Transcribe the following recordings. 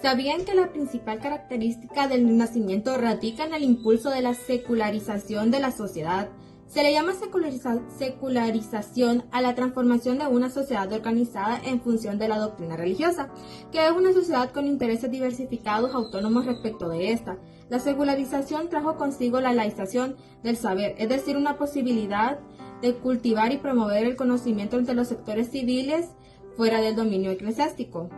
¿Sabían que la principal característica del Renacimiento radica en el impulso de la secularización de la sociedad? Se le llama secularización a la transformación de una sociedad organizada en función de la doctrina religiosa, que es una sociedad con intereses diversificados autónomos respecto de esta. La secularización trajo consigo la laización del saber, es decir, una posibilidad de cultivar y promover el conocimiento entre los sectores civiles fuera del dominio eclesiástico.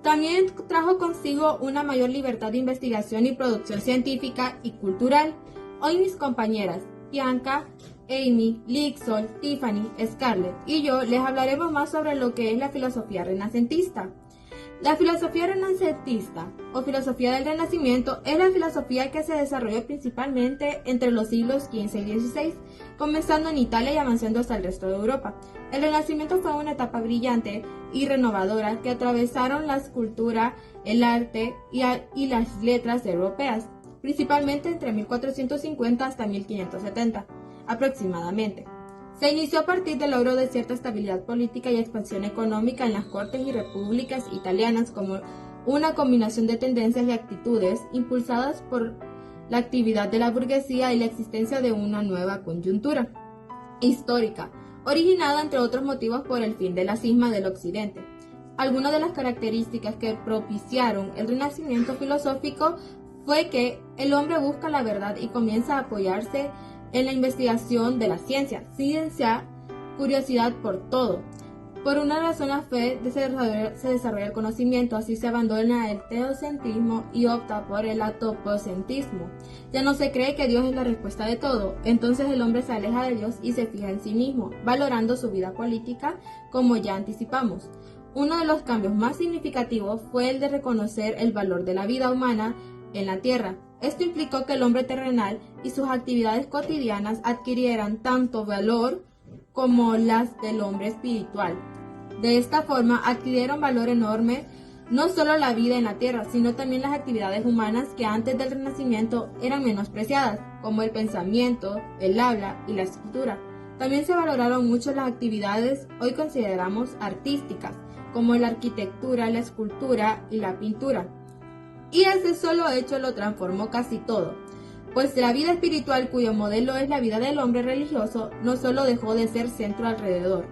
También trajo consigo una mayor libertad de investigación y producción científica y cultural. Hoy mis compañeras Bianca, Amy, Lixol, Tiffany, Scarlett y yo les hablaremos más sobre lo que es la filosofía renacentista. La filosofía renacentista o filosofía del Renacimiento es la filosofía que se desarrolló principalmente entre los siglos XV y XVI, comenzando en Italia y avanzando hasta el resto de Europa. El Renacimiento fue una etapa brillante y renovadora que atravesaron la escultura, el arte y las letras europeas, principalmente entre 1450 hasta 1570 aproximadamente. Se inició a partir del logro de cierta estabilidad política y expansión económica en las cortes y repúblicas italianas como una combinación de tendencias y actitudes impulsadas por la actividad de la burguesía y la existencia de una nueva coyuntura histórica, originada entre otros motivos por el fin de la cisma del Occidente. Algunas de las características que propiciaron el renacimiento filosófico fue que el hombre busca la verdad y comienza a apoyarse en la investigación de la ciencia, curiosidad por todo. Por una razón la fe se desarrolla el conocimiento, así se abandona el teocentrismo y opta por el antropocentrismo. Ya no se cree que Dios es la respuesta de todo, entonces el hombre se aleja de Dios y se fija en sí mismo, valorando su vida política, como ya anticipamos. Uno de los cambios más significativos fue el de reconocer el valor de la vida humana en la tierra. Esto implicó que el hombre terrenal y sus actividades cotidianas adquirieran tanto valor como las del hombre espiritual. De esta forma adquirieron valor enorme no solo la vida en la tierra, sino también las actividades humanas que antes del Renacimiento eran menospreciadas, como el pensamiento, el habla y la escritura. También se valoraron mucho las actividades hoy consideramos artísticas, como la arquitectura, la escultura y la pintura. Y ese solo hecho lo transformó casi todo, pues la vida espiritual, cuyo modelo es la vida del hombre religioso, no solo dejó de ser centro alrededor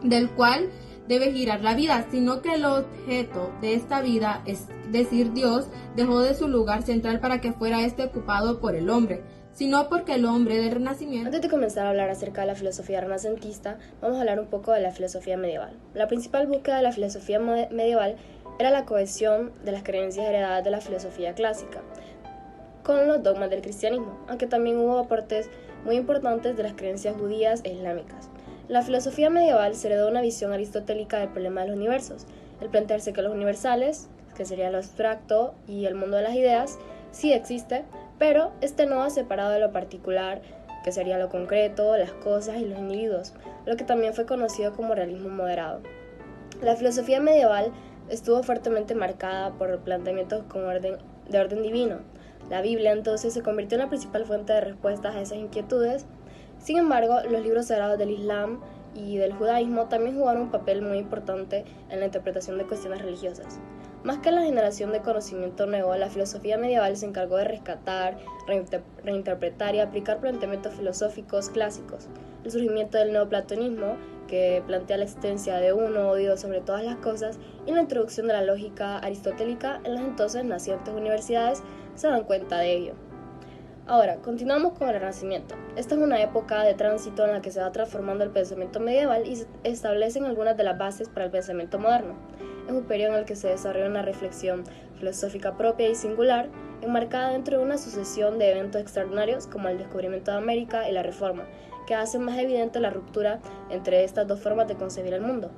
del cual debe girar la vida, sino que el objeto de esta vida, es decir, Dios, dejó de su lugar central para que fuera este ocupado por el hombre, sino porque el hombre del Renacimiento... Antes de comenzar a hablar acerca de la filosofía renacentista, vamos a hablar un poco de la filosofía medieval. La principal búsqueda de la filosofía medieval era la cohesión de las creencias heredadas de la filosofía clásica con los dogmas del cristianismo, aunque también hubo aportes muy importantes de las creencias judías e islámicas. La filosofía medieval se heredó una visión aristotélica del problema de los universos, el plantearse que los universales, que sería lo abstracto y el mundo de las ideas, sí existe, pero este no ha separado de lo particular, que sería lo concreto, las cosas y los individuos, lo que también fue conocido como realismo moderado. La filosofía medieval estuvo fuertemente marcada por planteamientos de orden divino. La Biblia entonces se convirtió en la principal fuente de respuestas a esas inquietudes. Sin embargo, los libros sagrados del Islam y del judaísmo también jugaron un papel muy importante en la interpretación de cuestiones religiosas. Más que la generación de conocimiento nuevo, la filosofía medieval se encargó de rescatar, reinterpretar y aplicar planteamientos filosóficos clásicos. El surgimiento del neoplatonismo, que plantea la existencia de uno o Dios sobre todas las cosas, y la introducción de la lógica aristotélica en las entonces nacientes universidades se dan cuenta de ello. Ahora, continuamos con el Renacimiento. Esta es una época de tránsito en la que se va transformando el pensamiento medieval y se establecen algunas de las bases para el pensamiento moderno. Es un periodo en el que se desarrolla una reflexión filosófica propia y singular, enmarcada dentro de una sucesión de eventos extraordinarios como el descubrimiento de América y la Reforma, que hacen más evidente la ruptura entre estas dos formas de concebir el mundo.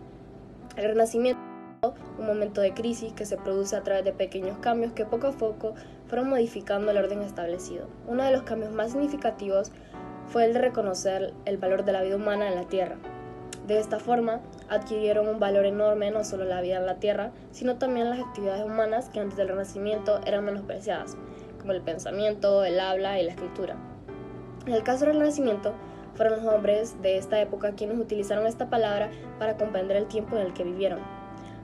El Renacimiento, un momento de crisis que se produce a través de pequeños cambios que poco a poco fueron modificando el orden establecido. Uno de los cambios más significativos fue el de reconocer el valor de la vida humana en la Tierra. De esta forma, adquirieron un valor enorme no solo la vida en la Tierra, sino también las actividades humanas que antes del Renacimiento eran menospreciadas, como el pensamiento, el habla y la escritura. En el caso del Renacimiento, fueron los hombres de esta época quienes utilizaron esta palabra para comprender el tiempo en el que vivieron.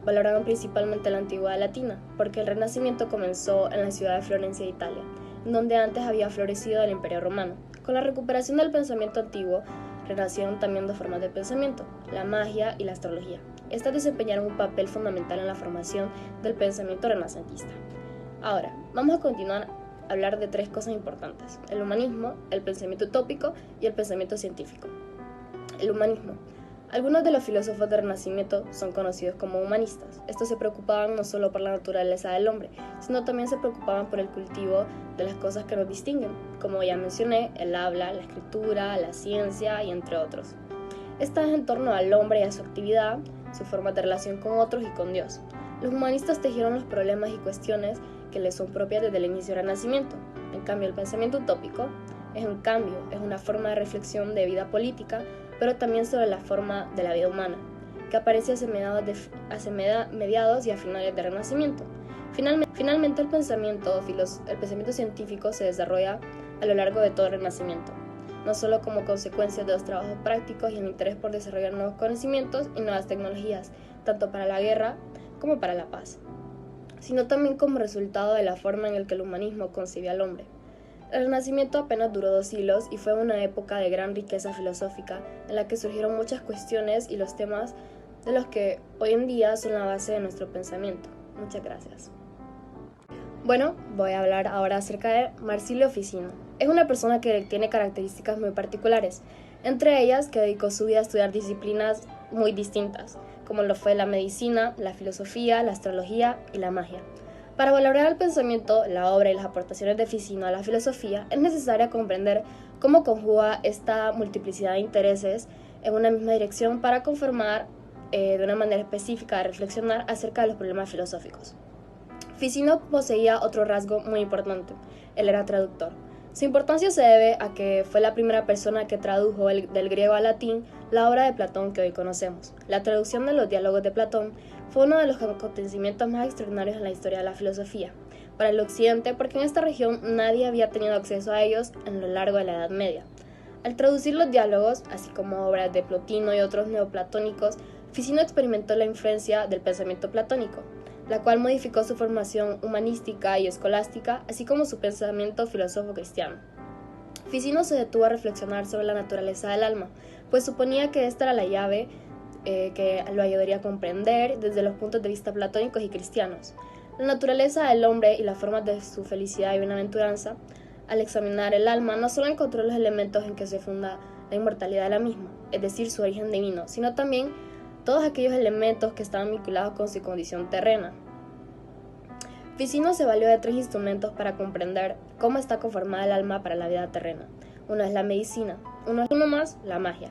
Valoraban principalmente la antigüedad latina, porque el Renacimiento comenzó en la ciudad de Florencia, Italia, donde antes había florecido el Imperio Romano. Con la recuperación del pensamiento antiguo, renacieron también dos formas de pensamiento, la magia y la astrología. Estas desempeñaron un papel fundamental en la formación del pensamiento renacentista. Ahora, vamos a continuar a hablar de tres cosas importantes: el humanismo, el pensamiento utópico y el pensamiento científico. El humanismo. Algunos de los filósofos del Renacimiento son conocidos como humanistas. Estos se preocupaban no solo por la naturaleza del hombre, sino también se preocupaban por el cultivo de las cosas que nos distinguen, como ya mencioné, el habla, la escritura, la ciencia y entre otros. Esta es en torno al hombre y a su actividad, su forma de relación con otros y con Dios. Los humanistas tejieron los problemas y cuestiones que les son propias desde el inicio del Renacimiento. En cambio, el pensamiento utópico es un cambio, es una forma de reflexión de vida política, pero también sobre la forma de la vida humana, que aparece hacia mediados y a finales del Renacimiento. Finalmente, el pensamiento científico se desarrolla a lo largo de todo el Renacimiento, no solo como consecuencia de los trabajos prácticos y el interés por desarrollar nuevos conocimientos y nuevas tecnologías, tanto para la guerra como para la paz, sino también como resultado de la forma en la que el humanismo concibía al hombre. El Renacimiento apenas duró 2 siglos y fue una época de gran riqueza filosófica en la que surgieron muchas cuestiones y los temas de los que hoy en día son la base de nuestro pensamiento. Muchas gracias. Bueno, voy a hablar ahora acerca de Marsilio Ficino. Es una persona que tiene características muy particulares, entre ellas que dedicó su vida a estudiar disciplinas muy distintas, como lo fue la medicina, la filosofía, la astrología y la magia. Para valorar el pensamiento, la obra y las aportaciones de Ficino a la filosofía, es necesario comprender cómo conjuga esta multiplicidad de intereses en una misma dirección para conformar de una manera específica de reflexionar acerca de los problemas filosóficos. Ficino poseía otro rasgo muy importante: él era traductor. Su importancia se debe a que fue la primera persona que tradujo del griego al latín la obra de Platón que hoy conocemos. La traducción de los diálogos de Platón fue uno de los acontecimientos más extraordinarios en la historia de la filosofía para el occidente, porque en esta región nadie había tenido acceso a ellos en lo largo de la Edad Media. Al traducir los diálogos, así como obras de Plotino y otros neoplatónicos, Ficino experimentó la influencia del pensamiento platónico, la cual modificó su formación humanística y escolástica, así como su pensamiento filósofo cristiano. Ficino se detuvo a reflexionar sobre la naturaleza del alma, pues suponía que esta era la llave que lo ayudaría a comprender desde los puntos de vista platónicos y cristianos la naturaleza del hombre y las formas de su felicidad y bienaventuranza. Al examinar el alma, no solo encontró los elementos en que se funda la inmortalidad de la misma, es decir, su origen divino, sino también todos aquellos elementos que estaban vinculados con su condición terrena. Ficino se valió de 3 instrumentos para comprender cómo está conformada el alma para la vida terrena. Uno es la medicina, uno más, la magia.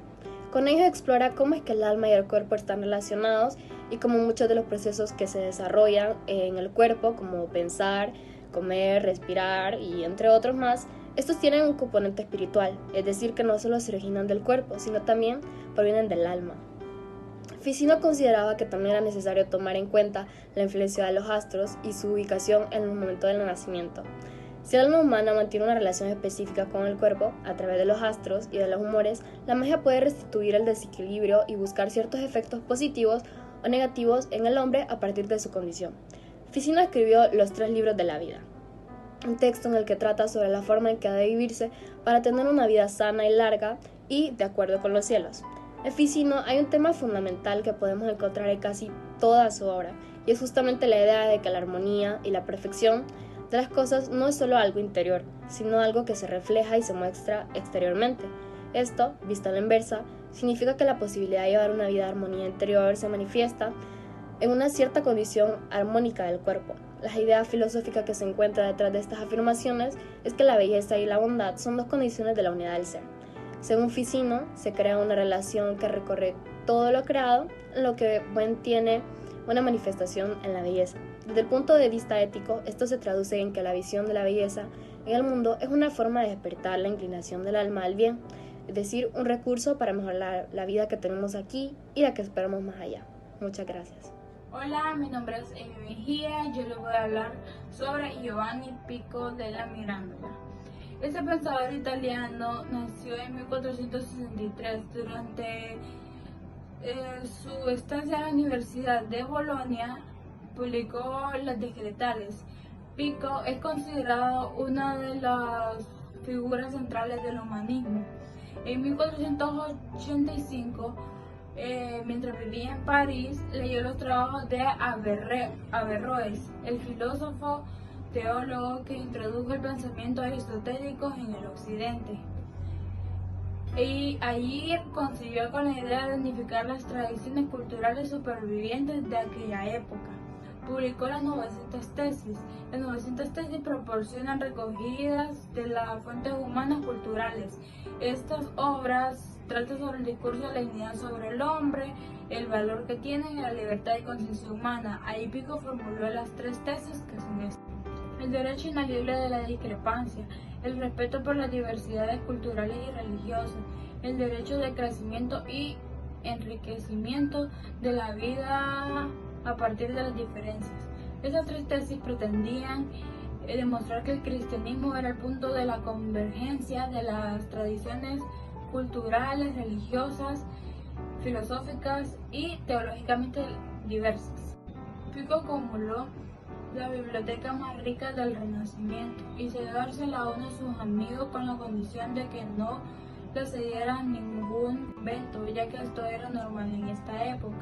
Con ello explora cómo es que el alma y el cuerpo están relacionados y cómo muchos de los procesos que se desarrollan en el cuerpo, como pensar, comer, respirar y entre otros más, estos tienen un componente espiritual, es decir, que no solo se originan del cuerpo, sino también provienen del alma. Ficino consideraba que también era necesario tomar en cuenta la influencia de los astros y su ubicación en el momento del nacimiento. Si el alma humana mantiene una relación específica con el cuerpo, a través de los astros y de los humores, la magia puede restituir el desequilibrio y buscar ciertos efectos positivos o negativos en el hombre a partir de su condición. Ficino escribió Los 3 libros de la vida, un texto en el que trata sobre la forma en que ha de vivirse para tener una vida sana y larga y de acuerdo con los cielos. En Ficino hay un tema fundamental que podemos encontrar en casi toda su obra, y es justamente la idea de que la armonía y la perfección de las cosas no es solo algo interior, sino algo que se refleja y se muestra exteriormente. Esto, visto a la inversa, significa que la posibilidad de llevar una vida de armonía interior se manifiesta en una cierta condición armónica del cuerpo. La idea filosófica que se encuentra detrás de estas afirmaciones es que la belleza y la bondad son 2 condiciones de la unidad del ser. Según Ficino, se crea una relación que recorre todo lo creado, en lo que tiene una manifestación en la belleza. Desde el punto de vista ético, esto se traduce en que la visión de la belleza en el mundo es una forma de despertar la inclinación del alma al bien, es decir, un recurso para mejorar la vida que tenemos aquí y la que esperamos más allá. Muchas gracias. Hola, mi nombre es Amy Mejía. Yo les voy a hablar sobre Giovanni Pico della Mirandola. Este pensador italiano nació en 1463 durante su estancia en la Universidad de Bolonia publicó las Decretales. Pico es considerado una de las figuras centrales del humanismo. En 1485, mientras vivía en París, leyó los trabajos de Averroes, el filósofo teólogo que introdujo el pensamiento aristotélico en el occidente. Y allí consiguió con la idea de unificar las tradiciones culturales supervivientes de aquella época. Publicó las 900 tesis. Las 900 tesis proporcionan recogidas de las fuentes humanas culturales. Estas obras tratan sobre el discurso de la dignidad sobre el hombre, el valor que tiene, la libertad y conciencia humana. Ahí Pico formuló las 3 tesis que son estas: el derecho inalienable de la discrepancia, el respeto por las diversidades culturales y religiosas, el derecho de crecimiento y enriquecimiento de la vida a partir de las diferencias. Esas 3 tesis pretendían demostrar que el cristianismo era el punto de la convergencia de las tradiciones culturales, religiosas, filosóficas y teológicamente diversas. Pico acumuló la biblioteca más rica del Renacimiento y se dársela a uno de sus amigos con la condición de que no le cediera ningún convento, ya que esto era normal en esta época.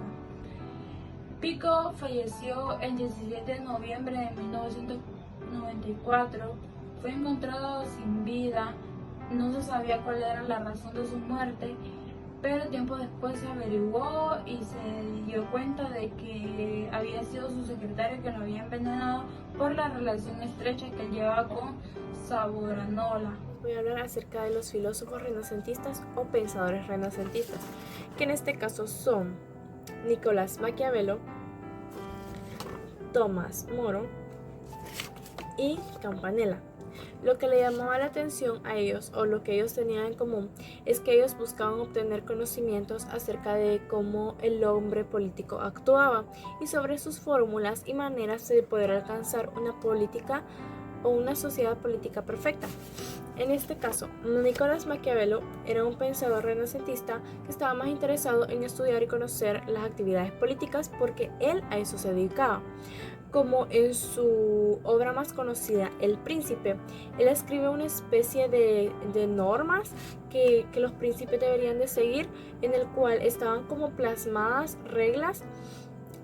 Pico falleció el 17 de noviembre de 1994, fue encontrado sin vida, no se sabía cuál era la razón de su muerte, pero tiempo después se averiguó y se dio cuenta de que había sido su secretario que lo había envenenado por la relación estrecha que llevaba con Savonarola. Voy a hablar acerca de los filósofos renacentistas o pensadores renacentistas, que en este caso son Nicolás Maquiavelo, Tomás Moro y Campanella. Lo que le llamaba la atención a ellos, o lo que ellos tenían en común, es que ellos buscaban obtener conocimientos acerca de cómo el hombre político actuaba y sobre sus fórmulas y maneras de poder alcanzar una política o una sociedad política perfecta. En este caso, Nicolás Maquiavelo era un pensador renacentista que estaba más interesado en estudiar y conocer las actividades políticas porque él a eso se dedicaba. Como en su obra más conocida, El Príncipe, él escribe una especie de normas que los príncipes deberían de seguir, en el cual estaban como plasmadas reglas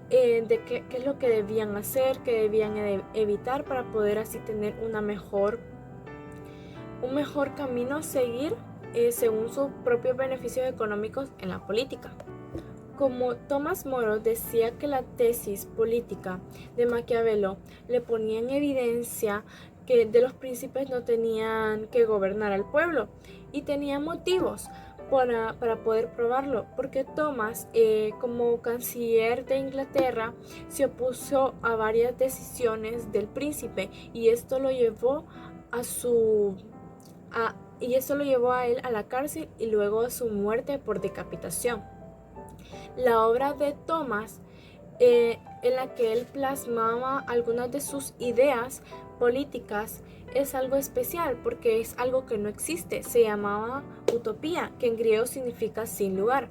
de qué es lo que debían hacer, qué debían evitar para poder así tener un mejor camino a seguir según sus propios beneficios económicos en la política. Como Tomás Moro decía que la tesis política de Maquiavelo le ponía en evidencia que los príncipes no tenían que gobernar al pueblo, y tenía motivos para poder probarlo, porque Tomás, como canciller de Inglaterra, se opuso a varias decisiones del príncipe, y esto lo llevó a él a la cárcel y luego a su muerte por decapitación. La obra de Tomás, en la que él plasmaba algunas de sus ideas políticas, es algo especial porque es algo que no existe. Se llamaba Utopía, que en griego significa sin lugar,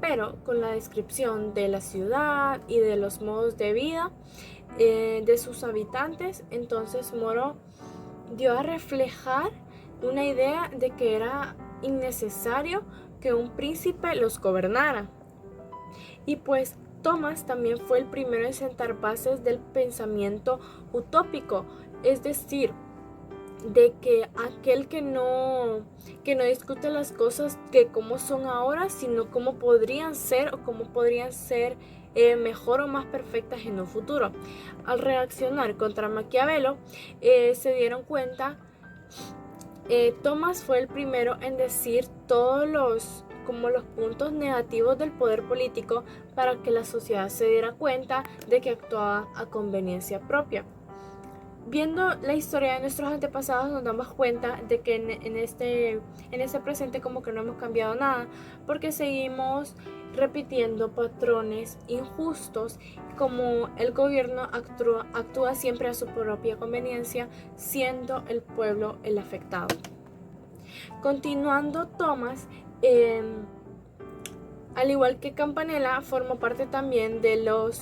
pero con la descripción de la ciudad y de los modos de vida de sus habitantes. Entonces Moro dio a reflejar una idea de que era innecesario que un príncipe los gobernara. Y pues Tomás también fue el primero en sentar bases del pensamiento utópico, es decir, de que aquel que no discute las cosas que como son ahora, sino cómo podrían ser o cómo podrían ser mejor o más perfectas en un futuro. Al reaccionar contra Maquiavelo, se dieron cuenta, Tomás fue el primero en decir todos los puntos negativos del poder político para que la sociedad se diera cuenta de que actuaba a conveniencia propia. Viendo la historia de nuestros antepasados, nos damos cuenta de que en este presente como que no hemos cambiado nada, porque seguimos repitiendo patrones injustos, como el gobierno actúa siempre a su propia conveniencia, siendo el pueblo el afectado. Continuando, Tomás Al igual que Campanella, formó parte también de los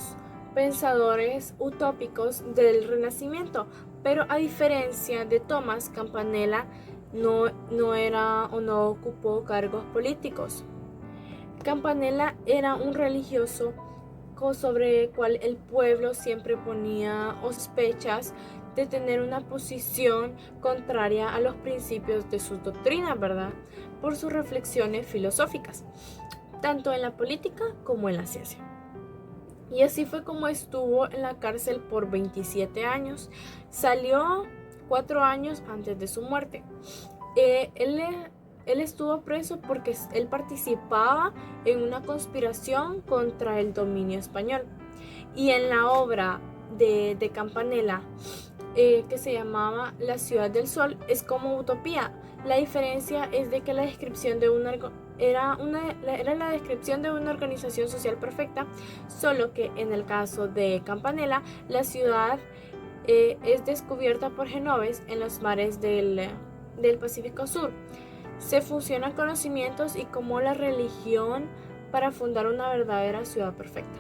pensadores utópicos del Renacimiento, pero a diferencia de Tomás, Campanella no era o no ocupó cargos políticos. Campanella era un religioso sobre el cual el pueblo siempre ponía sospechas de tener una posición contraria a los principios de sus doctrinas, ¿verdad? Por sus reflexiones filosóficas, tanto en la política como en la ciencia. Y así fue como estuvo en la cárcel por 27 años. Salió 4 años antes de su muerte. Él estuvo preso porque él participaba en una conspiración contra el dominio español. Y en la obra de Campanella, que se llamaba La Ciudad del Sol, es como utopía. La diferencia es de que la descripción de era la descripción de una organización social perfecta, solo que en el caso de Campanella, la ciudad es descubierta por genoves en los mares del Pacífico Sur. Se fusionan conocimientos y como la religión para fundar una verdadera ciudad perfecta.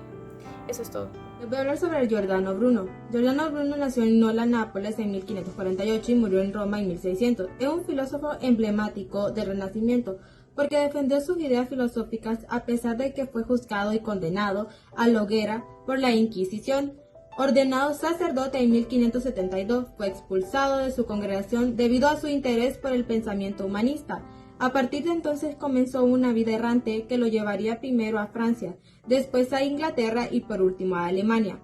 Eso es todo. Les voy a hablar sobre Giordano Bruno. Giordano Bruno nació en Nola, Nápoles en 1548 y murió en Roma en 1600. Es un filósofo emblemático del Renacimiento porque defendió sus ideas filosóficas a pesar de que fue juzgado y condenado a la hoguera por la Inquisición. Ordenado sacerdote en 1572, fue expulsado de su congregación debido a su interés por el pensamiento humanista. A partir de entonces comenzó una vida errante que lo llevaría primero a Francia, después a Inglaterra y por último a Alemania.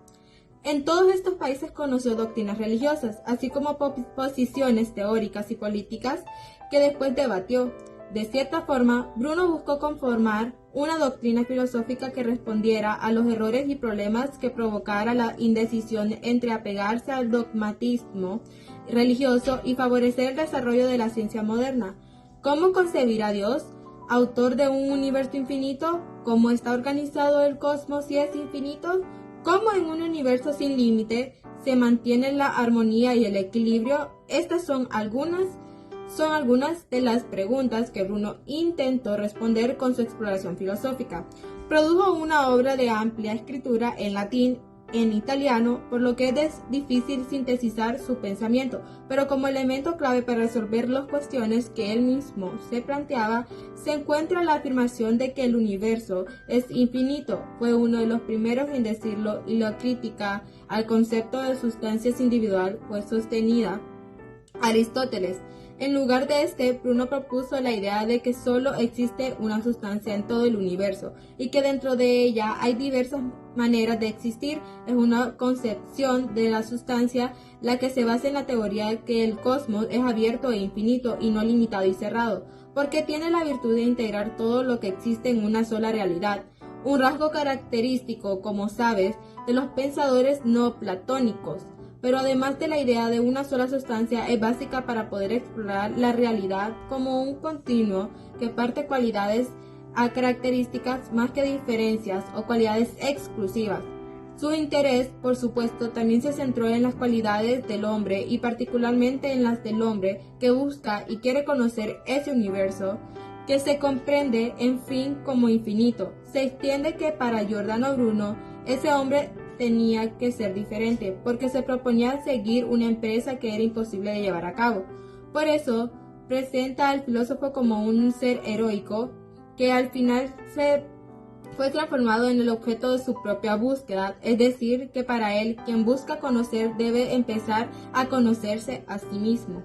En todos estos países conoció doctrinas religiosas, así como posiciones teóricas y políticas que después debatió. De cierta forma, Bruno buscó conformar una doctrina filosófica que respondiera a los errores y problemas que provocara la indecisión entre apegarse al dogmatismo religioso y favorecer el desarrollo de la ciencia moderna. ¿Cómo concebir a Dios, autor de un universo infinito? ¿Cómo está organizado el cosmos si es infinito? ¿Cómo en un universo sin límite se mantiene la armonía y el equilibrio? Estas son algunas de las preguntas que Bruno intentó responder con su exploración filosófica. Produjo una obra de amplia escritura en latín, en italiano, por lo que es difícil sintetizar su pensamiento, pero como elemento clave para resolver las cuestiones que él mismo se planteaba, se encuentra la afirmación de que el universo es infinito. Fue uno de los primeros en decirlo y la crítica al concepto de sustancia individual fue sostenida Aristóteles. En lugar de Bruno propuso la idea de que solo existe una sustancia en todo el universo y que dentro de ella hay diversas maneras de existir. Es una concepción de la sustancia la que se basa en la teoría de que el cosmos es abierto e infinito y no limitado y cerrado, porque tiene la virtud de integrar todo lo que existe en una sola realidad. Un rasgo característico, como sabes, de los pensadores no platónicos. Pero además de la idea de una sola sustancia es básica para poder explorar la realidad como un continuo que parte cualidades a características más que diferencias o cualidades exclusivas. Su interés, por supuesto, también se centró en las cualidades del hombre y particularmente en las del hombre que busca y quiere conocer ese universo que se comprende, en fin, como infinito. Se extiende que para Giordano Bruno, ese hombre tenía que ser diferente, porque se proponía seguir una empresa que era imposible de llevar a cabo. Por eso, presenta al filósofo como un ser heroico que al final fue transformado en el objeto de su propia búsqueda, es decir, que para él, quien busca conocer debe empezar a conocerse a sí mismo.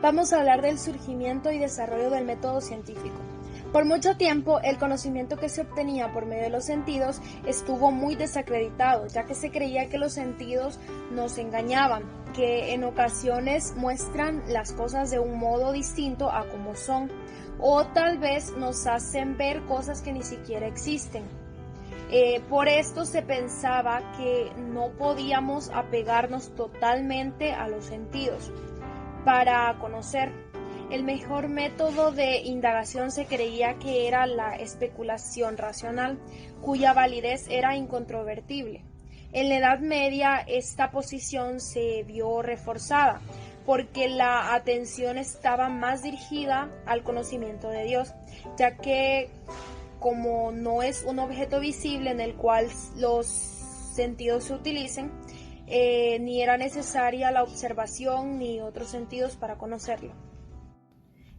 Vamos a hablar del surgimiento y desarrollo del método científico. Por mucho tiempo, el conocimiento que se obtenía por medio de los sentidos estuvo muy desacreditado, ya que se creía que los sentidos nos engañaban, que en ocasiones muestran las cosas de un modo distinto a como son, o tal vez nos hacen ver cosas que ni siquiera existen. Por esto se pensaba que no podíamos apegarnos totalmente a los sentidos para conocer. El mejor método de indagación se creía que era la especulación racional, cuya validez era incontrovertible. En la Edad Media esta posición se vio reforzada, porque la atención estaba más dirigida al conocimiento de Dios, ya que como no es un objeto visible en el cual los sentidos se utilicen, ni era necesaria la observación ni otros sentidos para conocerlo.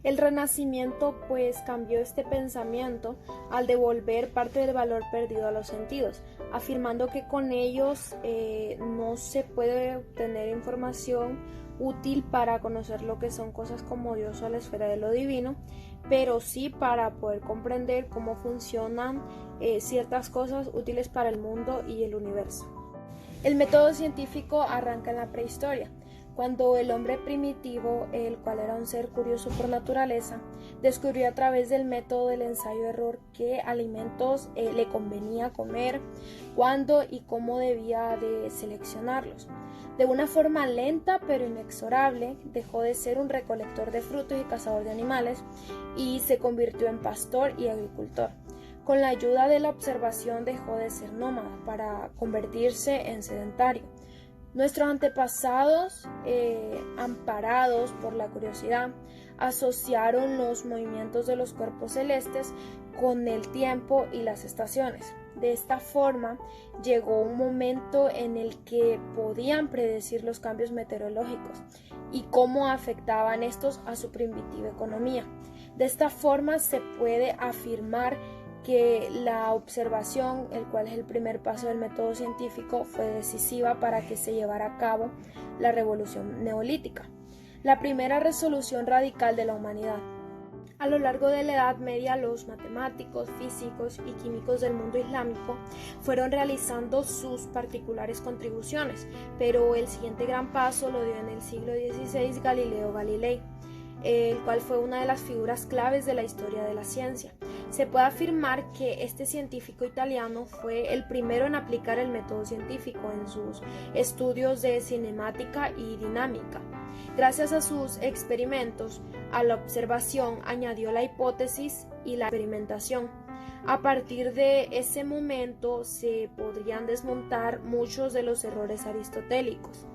El Renacimiento pues cambió este pensamiento al devolver parte del valor perdido a los sentidos, afirmando que con ellos no se puede obtener información útil para conocer lo que son cosas como Dios o la esfera de lo divino, pero sí para poder comprender cómo funcionan ciertas cosas útiles para el mundo y el universo. El método científico arranca en la prehistoria, cuando el hombre primitivo, el cual era un ser curioso por naturaleza, descubrió a través del método del ensayo-error qué alimentos le convenía comer, cuándo y cómo debía de seleccionarlos. De una forma lenta pero inexorable, dejó de ser un recolector de frutos y cazador de animales y se convirtió en pastor y agricultor. Con la ayuda de la observación dejó de ser nómada para convertirse en sedentario. Nuestros antepasados, amparados por la curiosidad, asociaron los movimientos de los cuerpos celestes con el tiempo y las estaciones. De esta forma, llegó un momento en el que podían predecir los cambios meteorológicos y cómo afectaban estos a su primitiva economía. De esta forma se puede afirmar que la observación, el cual es el primer paso del método científico, fue decisiva para que se llevara a cabo la revolución neolítica, la primera resolución radical de la humanidad. A lo largo de la Edad Media, los matemáticos, físicos y químicos del mundo islámico fueron realizando sus particulares contribuciones, pero el siguiente gran paso lo dio en el siglo XVI Galileo Galilei, el cual fue una de las figuras claves de la historia de la ciencia. Se puede afirmar que este científico italiano fue el primero en aplicar el método científico en sus estudios de cinemática y dinámica. Gracias a sus experimentos, a la observación añadió la hipótesis y la experimentación. A partir de ese momento se podrían desmontar muchos de los errores aristotélicos.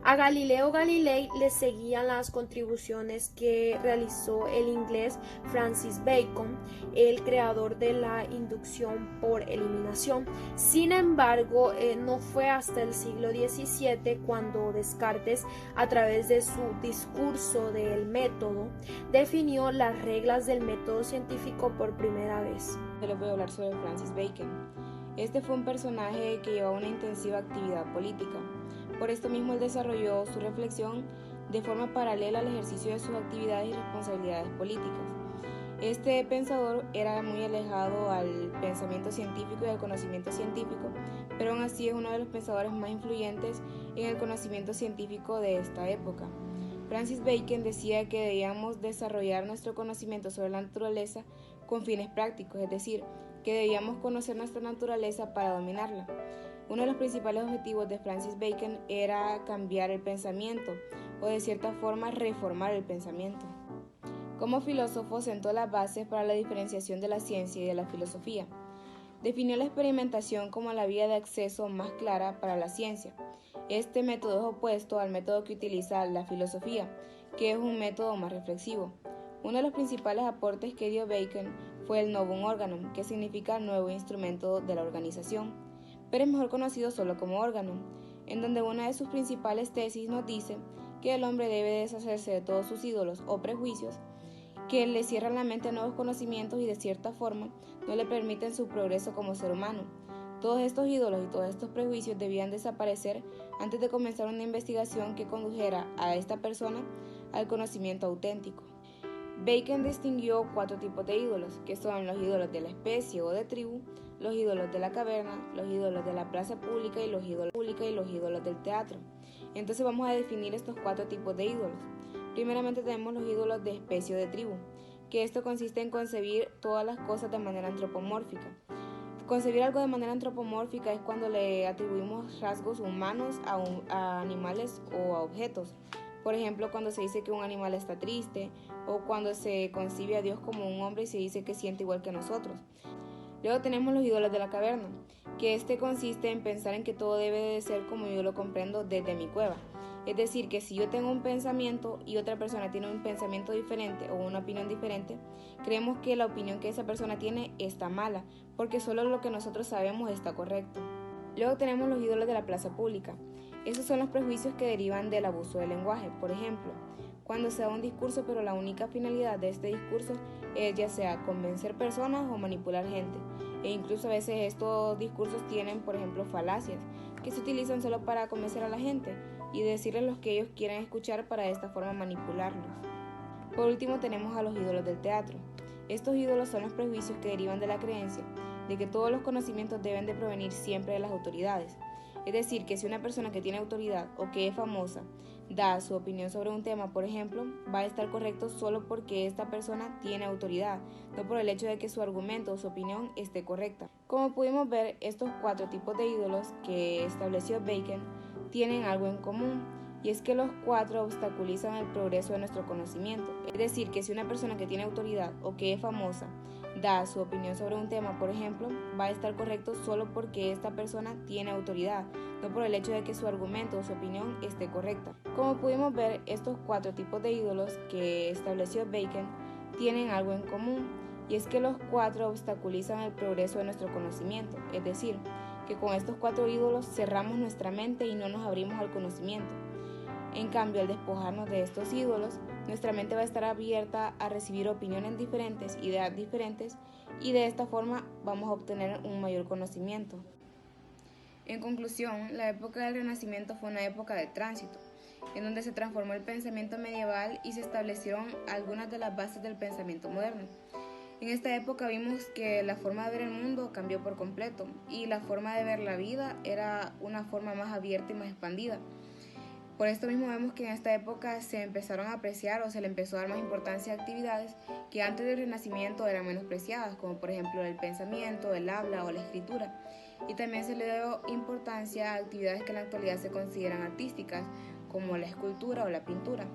A Galileo Galilei le seguían las contribuciones que realizó el inglés Francis Bacon, el creador de la inducción por eliminación. Sin embargo, no fue hasta el siglo XVII cuando Descartes, a través de su discurso del método, definió las reglas del método científico por primera vez. Yo les voy a hablar sobre Francis Bacon. Este fue un personaje que llevaba una intensiva actividad política. Por esto mismo él desarrolló su reflexión de forma paralela al ejercicio de sus actividades y responsabilidades políticas. Este pensador era muy alejado al pensamiento científico y al conocimiento científico, pero aún así es uno de los pensadores más influyentes en el conocimiento científico de esta época. Francis Bacon decía que debíamos desarrollar nuestro conocimiento sobre la naturaleza con fines prácticos, es decir, que debíamos conocer nuestra naturaleza para dominarla. Uno de los principales objetivos de Francis Bacon era cambiar el pensamiento, o de cierta forma reformar el pensamiento. Como filósofo sentó las bases para la diferenciación de la ciencia y de la filosofía. Definió la experimentación como la vía de acceso más clara para la ciencia. Este método es opuesto al método que utiliza la filosofía, que es un método más reflexivo. Uno de los principales aportes que dio Bacon fue el Novum Organum, que significa nuevo instrumento de la organización, pero es mejor conocido solo como Organum, en donde una de sus principales tesis nos dice que el hombre debe deshacerse de todos sus ídolos o prejuicios que le cierran la mente a nuevos conocimientos y de cierta forma no le permiten su progreso como ser humano. Todos estos ídolos y todos estos prejuicios debían desaparecer antes de comenzar una investigación que condujera a esta persona al conocimiento auténtico. Bacon distinguió 4 tipos de ídolos, que son los ídolos de la especie o de tribu, los ídolos de la caverna, los ídolos de la plaza pública y los ídolos del teatro. Entonces vamos a definir estos 4 tipos de ídolos. Primeramente tenemos los ídolos de especie o de tribu, que esto consiste en concebir todas las cosas de manera antropomórfica. Concebir algo de manera antropomórfica es cuando le atribuimos rasgos humanos a animales o a objetos. Por ejemplo, cuando se dice que un animal está triste, o cuando se concibe a Dios como un hombre y se dice que siente igual que nosotros. Luego tenemos los ídolos de la caverna, que consiste en pensar en que todo debe de ser como yo lo comprendo desde mi cueva. Es decir, que si yo tengo un pensamiento y otra persona tiene un pensamiento diferente o una opinión diferente, creemos que la opinión que esa persona tiene está mala, porque solo lo que nosotros sabemos está correcto. Luego tenemos los ídolos de la plaza pública. Esos son los prejuicios que derivan del abuso del lenguaje. Por ejemplo, cuando se da un discurso pero la única finalidad de este discurso es ya sea convencer personas o manipular gente. E incluso a veces estos discursos tienen, por ejemplo, falacias que se utilizan solo para convencer a la gente y decirles lo que ellos quieren escuchar para de esta forma manipularlos. Por último tenemos a los ídolos del teatro. Estos ídolos son los prejuicios que derivan de la creencia de que todos los conocimientos deben de provenir siempre de las autoridades. Es decir, que si una persona que tiene autoridad o que es famosa da su opinión sobre un tema, por ejemplo, va a estar correcto solo porque esta persona tiene autoridad, no por el hecho de que su argumento o su opinión esté correcta. Como pudimos ver, estos 4 tipos de ídolos que estableció Bacon tienen algo en común, y es que los 4 obstaculizan el progreso de nuestro conocimiento. Es decir, que si una persona que tiene autoridad o que es famosa da su opinión sobre un tema, por ejemplo, va a estar correcto solo porque esta persona tiene autoridad, no por el hecho de que su argumento o su opinión esté correcta. Como pudimos ver, estos 4 tipos de ídolos que estableció Bacon tienen algo en común, y es que los 4 obstaculizan el progreso de nuestro conocimiento. Es decir, que con estos 4 ídolos cerramos nuestra mente y no nos abrimos al conocimiento. En cambio, al despojarnos de estos ídolos, nuestra mente va a estar abierta a recibir opiniones diferentes, ideas diferentes, y de esta forma vamos a obtener un mayor conocimiento. En conclusión, la época del Renacimiento fue una época de tránsito, en donde se transformó el pensamiento medieval y se establecieron algunas de las bases del pensamiento moderno. En esta época vimos que la forma de ver el mundo cambió por completo, y la forma de ver la vida era una forma más abierta y más expandida. Por esto mismo vemos que en esta época se empezaron a apreciar o se le empezó a dar más importancia a actividades que antes del Renacimiento eran menospreciadas, como por ejemplo el pensamiento, el habla o la escritura. Y también se le dio importancia a actividades que en la actualidad se consideran artísticas, como la escultura o la pintura.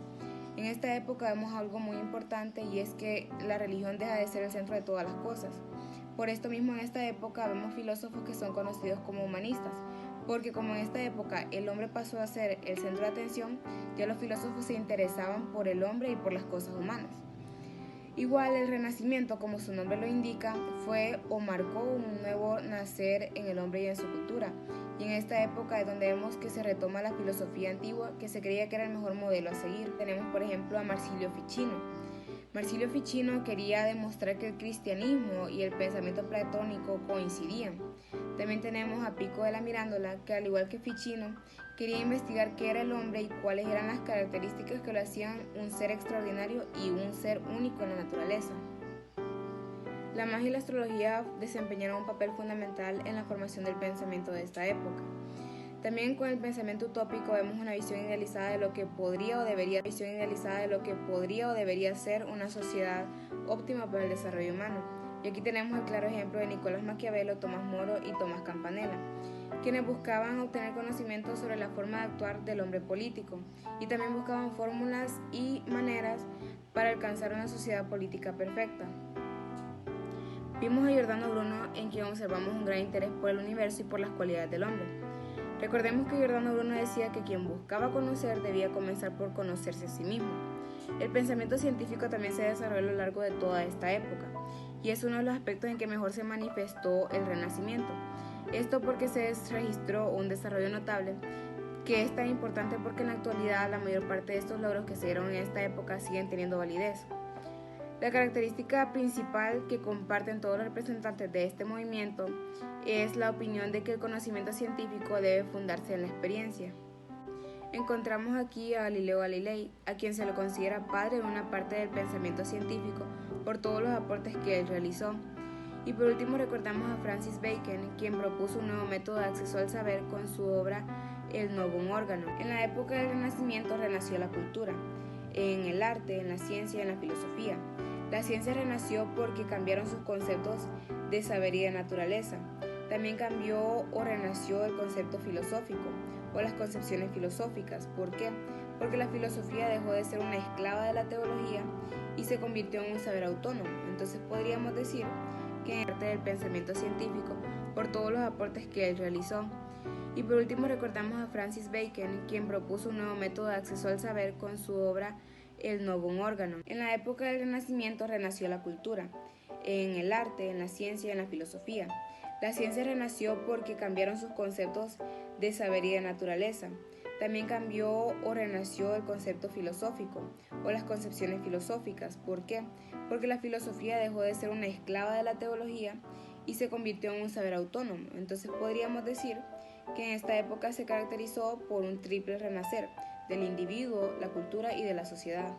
En esta época vemos algo muy importante, y es que la religión deja de ser el centro de todas las cosas. Por esto mismo en esta época vemos filósofos que son conocidos como humanistas, porque como en esta época el hombre pasó a ser el centro de atención, ya los filósofos se interesaban por el hombre y por las cosas humanas. Igual el Renacimiento, como su nombre lo indica, fue o marcó un nuevo nacer en el hombre y en su cultura. Y en esta época es donde vemos que se retoma la filosofía antigua, que se creía que era el mejor modelo a seguir. Tenemos por ejemplo a Marsilio Ficino. Marsilio Ficino quería demostrar que el cristianismo y el pensamiento platónico coincidían. También tenemos a Pico de la Mirandola, que al igual que Ficino, quería investigar qué era el hombre y cuáles eran las características que lo hacían un ser extraordinario y un ser único en la naturaleza. La magia y la astrología desempeñaron un papel fundamental en la formación del pensamiento de esta época. También con el pensamiento utópico vemos una visión idealizada de lo que podría o debería ser una sociedad óptima para el desarrollo humano. Y aquí tenemos el claro ejemplo de Nicolás Maquiavelo, Tomás Moro y Tomás Campanella, quienes buscaban obtener conocimiento sobre la forma de actuar del hombre político, y también buscaban fórmulas y maneras para alcanzar una sociedad política perfecta. Vimos a Giordano Bruno, en quien observamos un gran interés por el universo y por las cualidades del hombre. Recordemos que Giordano Bruno decía que quien buscaba conocer debía comenzar por conocerse a sí mismo. El pensamiento científico también se desarrolló a lo largo de toda esta época, y es uno de los aspectos en que mejor se manifestó el Renacimiento. Esto porque se registró un desarrollo notable, que es tan importante porque en la actualidad la mayor parte de estos logros que se dieron en esta época siguen teniendo validez. La característica principal que comparten todos los representantes de este movimiento es la opinión de que el conocimiento científico debe fundarse en la experiencia. Encontramos aquí a Galileo Galilei, a quien se lo considera padre de una parte del pensamiento científico por todos los aportes que él realizó. Y por último recordamos a Francis Bacon, quien propuso un nuevo método de acceso al saber con su obra El Novum Organum. En la época del Renacimiento renació la cultura, en el arte, en la ciencia y en la filosofía. La ciencia renació porque cambiaron sus conceptos de saber y de naturaleza. También cambió o renació el concepto filosófico o las concepciones filosóficas. ¿Por qué? Porque la filosofía dejó de ser una esclava de la teología y se convirtió en un saber autónomo. Entonces podríamos decir que en parte del pensamiento científico por todos los aportes que él realizó. Y por último recordamos a Francis Bacon, quien propuso un nuevo método de acceso al saber con su obra El Novum Organum. En la época del Renacimiento renació la cultura, en el arte, en la ciencia y en la filosofía. La ciencia renació porque cambiaron sus conceptos de saber y de naturaleza. También cambió o renació el concepto filosófico o las concepciones filosóficas. ¿Por qué? Porque la filosofía dejó de ser una esclava de la teología y se convirtió en un saber autónomo. Entonces podríamos decir que en esta época se caracterizó por un triple renacer del individuo, la cultura y de la sociedad.